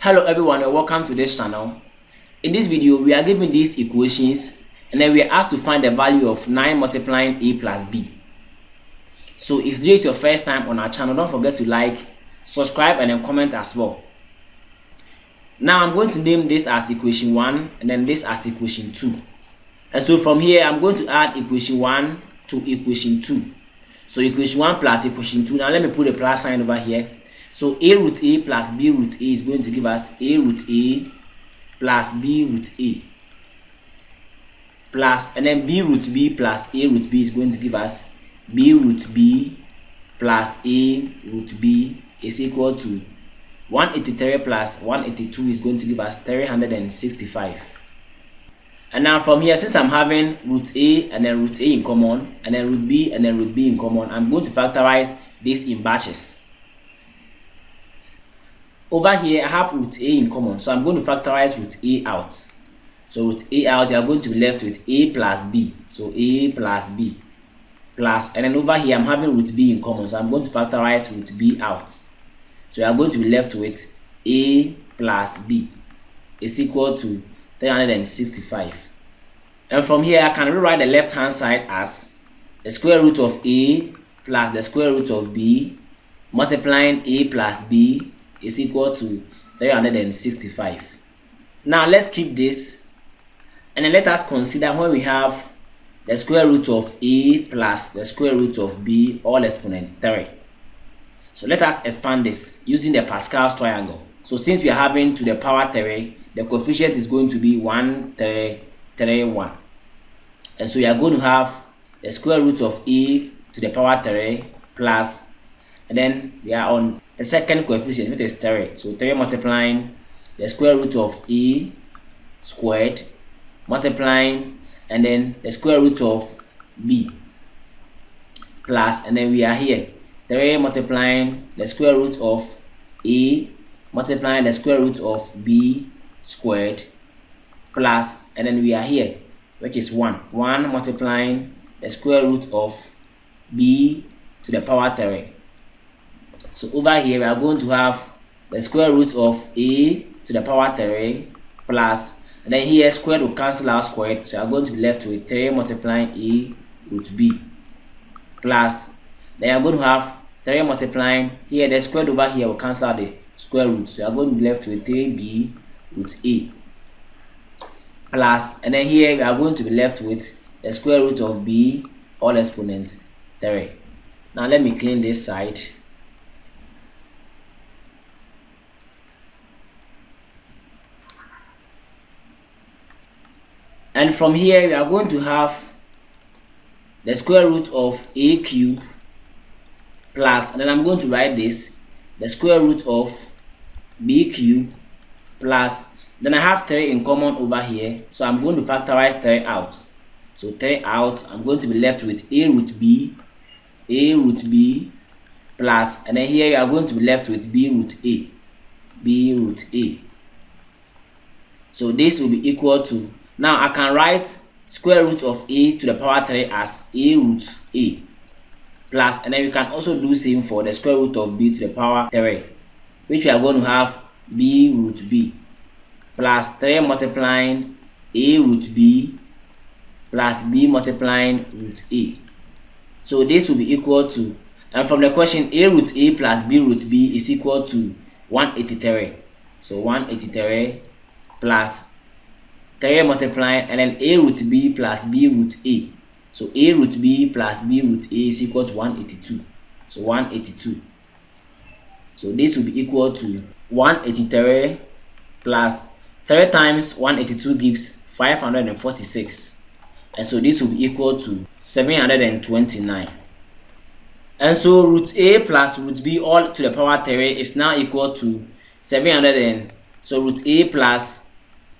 Hello everyone and welcome to this channel. In this video we are given these equations and then we are asked to find the value of 9 multiplying a plus b. So if this is your first time on our channel, don't forget to like, subscribe and then comment as well. Now I'm going to name this as equation 1 and then this as equation 2. And so from here I'm going to add equation 1 to equation 2. So equation 1 plus equation 2. Now let me put a plus sign over here. So a root a plus b root a is going to give us a root a plus b root a plus, and then b root b plus a root b is going to give us b root b plus a root b is equal to 183 plus 182 is going to give us 365. And now from here, since I'm having root a and then root a in common and then root b and then root b in common, I'm going to factorize this in batches. Over here, I have root a in common, so I'm going to factorize root a out. So root a out, you are going to be left with a plus b. So a plus b plus, and then over here, I'm having root b in common, so I'm going to factorize root b out. So you are going to be left with a plus b is equal to 365. And from here, I can rewrite the left hand side as the square root of a plus the square root of b multiplying a plus b is equal to 365. Now let's keep this and then let us consider when we have the square root of a plus the square root of b all exponent 3. So let us expand this using the Pascal's triangle. So since we are having to the power 3, the coefficient is going to be 1, 3, 3, 1. And so you are going to have the square root of a to the power 3 plus, and then we are on the second coefficient, which is 3. So 3 multiplying the square root of a squared multiplying and then the square root of b plus, and then we are here 3 multiplying the square root of a multiplying the square root of b squared plus, and then we are here, which is 1 multiplying the square root of b to the power 3. So over here we are going to have the square root of a to the power 3 plus, and then here squared will cancel out squared, so you are going to be left with 3 multiplying a root b plus, then you are going to have 3 multiplying here the squared over here will cancel out the square root, so you are going to be left with 3b root a plus, and then here we are going to be left with the square root of b all exponent 3. Now let me clean this side. And from here we are going to have the square root of a cube plus, and then I'm going to write this the square root of b cube plus, then I have 3 in common over here, so I'm going to factorize 3 out. So 3 out, I'm going to be left with a root b plus, and then here you are going to be left with b root a. So this will be equal to, now I can write square root of a to the power 3 as a root a plus, and then we can also do same for the square root of b to the power 3, which we are going to have b root b plus 3 multiplying a root b plus b multiplying root a. So this will be equal to, and from the question, a root a plus b root b is equal to 183. So 183 plus 3 multiplying and then a root b plus b root a. So a root b plus b root a is equal to 182. So 182. So this will be equal to 183 plus 3 times 182 gives 546. And so this will be equal to 729. And so root a plus root b all to the power 3 is now equal to 700. So root a plus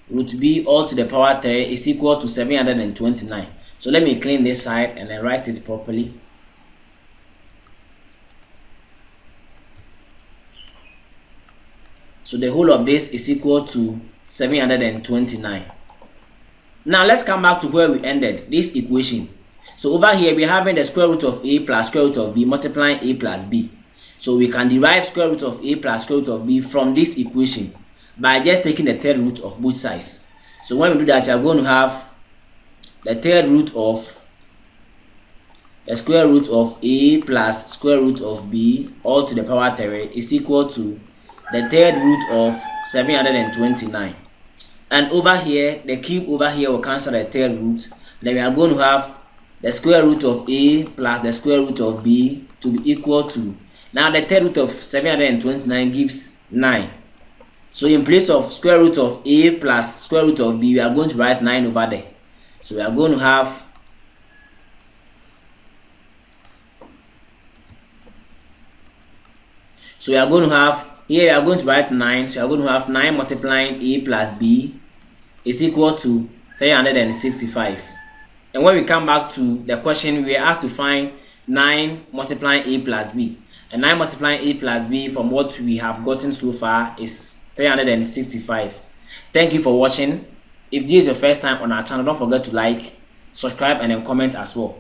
root b all to the power 3 is equal to 729. So let me clean this side and then write it properly. So the whole of this is equal to 729. Now let's come back to where we ended this equation. So over here we're having the square root of a plus square root of b multiplying a plus b. So we can derive square root of a plus square root of b from this equation. by just taking the third root of both sides. So when we do that, you are going to have the third root of the square root of a plus square root of b all to the power 3 is equal to the third root of 729. And over here, the cube over here will cancel the third root. Then we are going to have the square root of a plus the square root of b to be equal to, now the third root of 729 gives 9. So in place of square root of a plus square root of b, we are going to write 9 over there. So we are going to have here we are going to write 9. So we are going to have 9 multiplying a plus b is equal to 365. And when we come back to the question, we are asked to find 9 multiplying a plus b. And 9 multiplying a plus b from what we have gotten so far is 365. Thank you for watching. If this is your first time on our channel, don't forget to like, subscribe, and then comment as well.